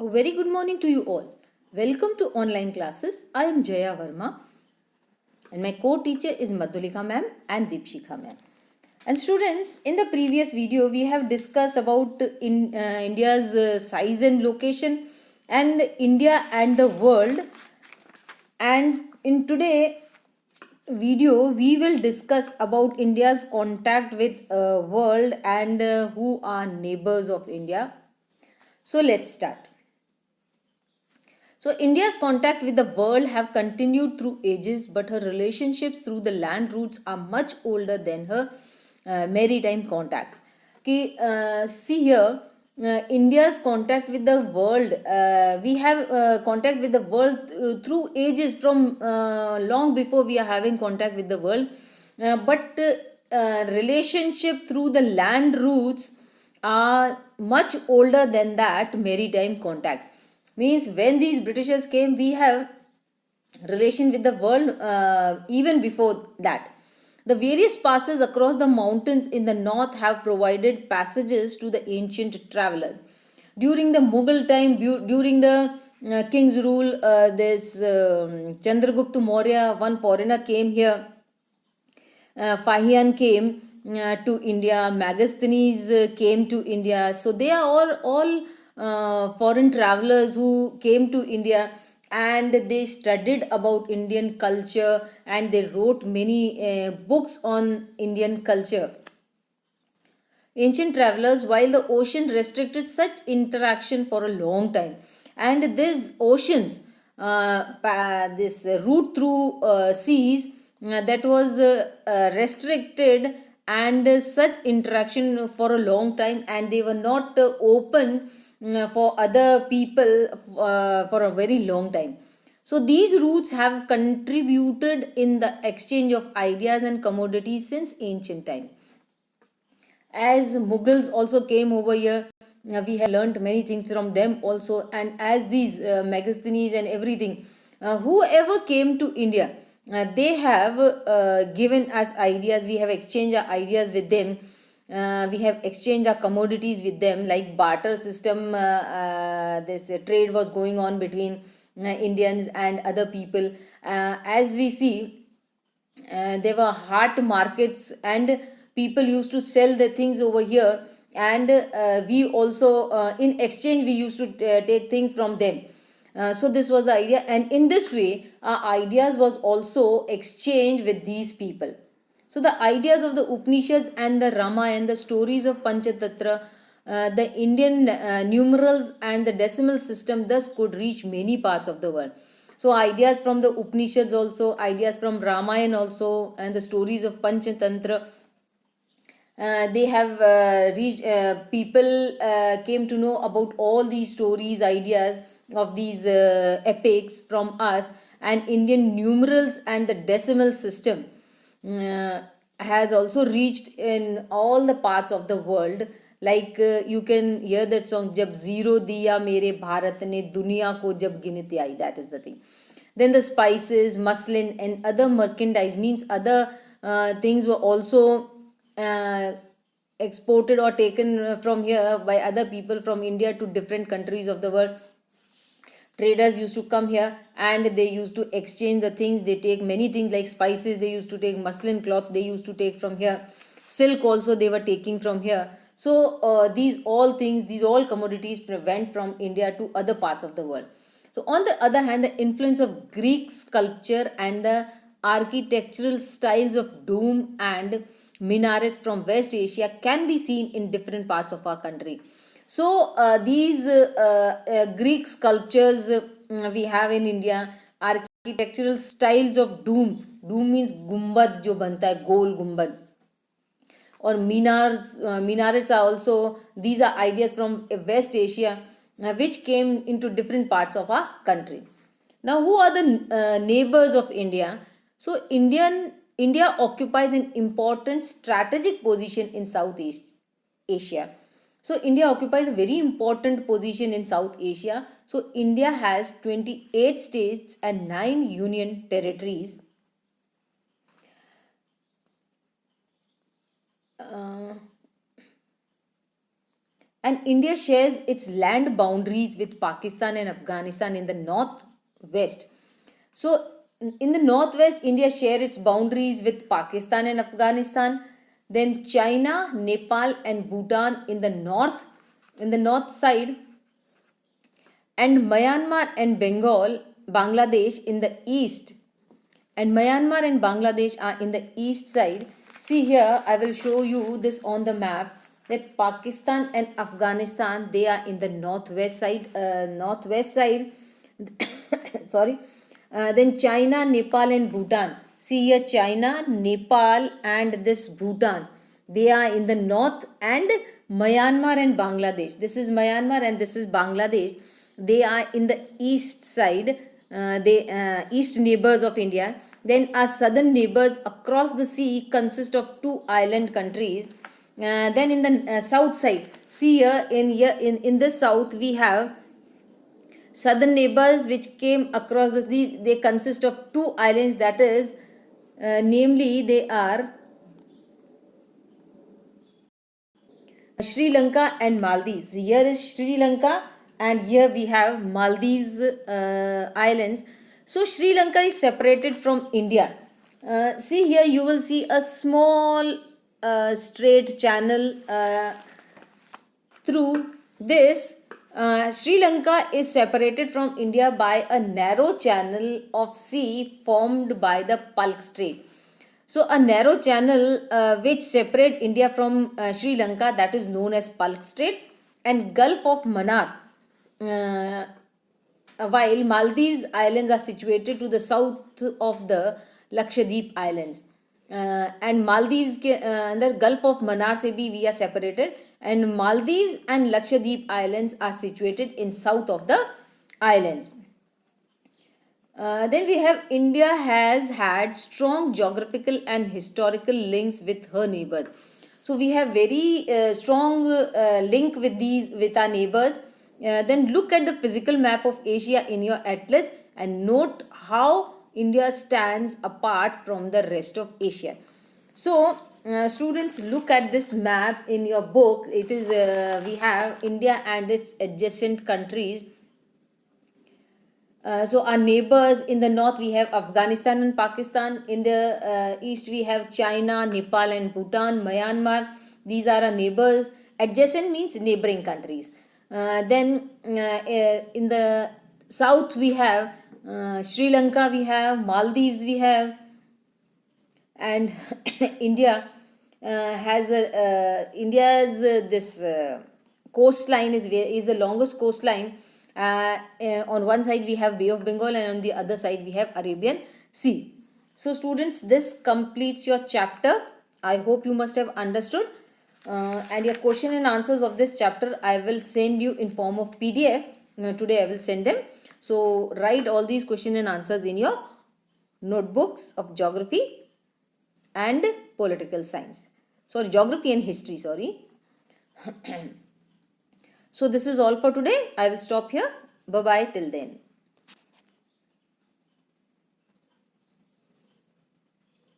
very good morning to you all. Welcome to online classes. I am Jaya Verma and my co-teacher is Madhulika ma'am and Deepshikha ma'am. And students, in the previous video we have discussed about India's size and location and India and the world. And in today video we will discuss about India's contact with world and who are neighbors of India. So let's start. So India's contact with the world have continued through ages, but her relationships through the land routes are much older than her maritime contacts. See here, India's contact with the world, we have contact with the world through ages from long before we are having contact with the world. But relationship through the land routes are much older than that maritime contact. Means when these Britishers came, we have relation with the world even before that. The various passes across the mountains in the north have provided passages to the ancient travelers. During the Mughal time, during the king's rule, this Chandragupta Maurya, one foreigner came here. Fahian came to India, Megasthenes came to India. So they are all foreign travelers who came to India and they studied about Indian culture and they wrote many books on Indian culture. Ancient travelers, while the ocean restricted such interaction for a long time, and these oceans, this route through seas that was restricted and such interaction for a long time, and they were not open for other people for a very long time. So these routes have contributed in the exchange of ideas and commodities since ancient times. As Mughals also came over here, we have learnt many things from them also. And as these Megasthenes and everything, whoever came to India, they have given us ideas. We have exchanged our ideas with them. We have exchanged our commodities with them, like barter system. This trade was going on between Indians and other people. As we see, there were hot markets and people used to sell the things over here, and we also in exchange we used to take things from them. So this was the idea, and in this way our ideas was also exchanged with these people. So the ideas of the Upanishads and the Ramayana, the stories of Panchatattva, the Indian numerals and the decimal system thus could reach many parts of the world. So ideas from the Upanishads also, ideas from Ramayana also, and the stories of Panchatantra, they have reached, people came to know about all these stories, ideas of these epics from us, and Indian numerals and the decimal system has also reached in all the parts of the world. Like you can hear that song, Jab Zero Diya Mere Bharat Ne Duniya Ko Jab Ginti Ai, that is the thing. Then the spices, muslin, and other merchandise, means other things were also uh, exported or taken from here by other people from India to different countries of the world. Traders used to come here and they used to exchange the things. They take many things like spices, they used to take muslin cloth, they used to take from here. Silk also they were taking from here. So these all things, these all commodities went from India to other parts of the world. So on the other hand, the influence of Greek sculpture and the architectural styles of dome and minarets from West Asia can be seen in different parts of our country. So these Greek sculptures we have in India, architectural styles of doom. Doom means gumbad जो बनता है, गोल गुंबद. Or minarets are also, these are ideas from West Asia which came into different parts of our country. Now, who are the neighbors of India? So India occupies an important strategic position in Southeast Asia. So India occupies a very important position in South Asia. So India has 28 states and 9 union territories. And India shares its land boundaries with Pakistan and Afghanistan in the northwest. So, in the northwest, India share its boundaries with Pakistan and Afghanistan. Then China, Nepal, and Bhutan in the north side, and Myanmar and Bangladesh in the east. And Myanmar and Bangladesh are in the east side. See here, I will show you this on the map that Pakistan and Afghanistan, they are in the northwest side. Sorry. Then China, Nepal, and Bhutan. See here, China, Nepal, and this Bhutan. They are in the north, and Myanmar and Bangladesh. This is Myanmar and this is Bangladesh. They are in the east side. They east neighbors of India. Then our southern neighbors across the sea consist of two island countries. Then in the south side, see in the south we have southern neighbors which came across the sea. They consist of two islands, that is, namely they are Sri Lanka and Maldives. Here is Sri Lanka and here we have Maldives islands. So Sri Lanka is separated from India. See here, you will see a small straight channel. Through this, Sri Lanka is separated from India by a narrow channel of sea formed by the Palk Strait. So, a narrow channel which separate India from Sri Lanka, that is known as Palk Strait, and Gulf of Mannar. While Maldives Islands are situated to the south of the Lakshadweep Islands. And Maldives के अंदर Gulf of Mannar से भी we are separated, and Maldives and Lakshadweep Islands are situated in south of the islands. Then we have India has had strong geographical and historical links with her neighbors. So we have very strong link with our neighbors. Then look at the physical map of Asia in your atlas and note how India stands apart from the rest of Asia. So students, look at this map in your book. It is we have India and its adjacent countries. So our neighbors in the north we have Afghanistan and Pakistan. In the east we have China, Nepal, and Bhutan, Myanmar. These are our neighbors. Adjacent means neighboring countries. Then in the south we have Sri Lanka, we have Maldives, we have, and India has India's this coastline is the longest coastline. On one side we have Bay of Bengal and on the other side we have Arabian Sea. So students, this completes your chapter. I hope you must have understood. And your question and answers of this chapter I will send you in form of PDF. Today I will send them. So write all these question and answers in your notebooks of geography and political science. Sorry, geography and history, sorry. So this is all for today. I will stop here. Bye-bye till then.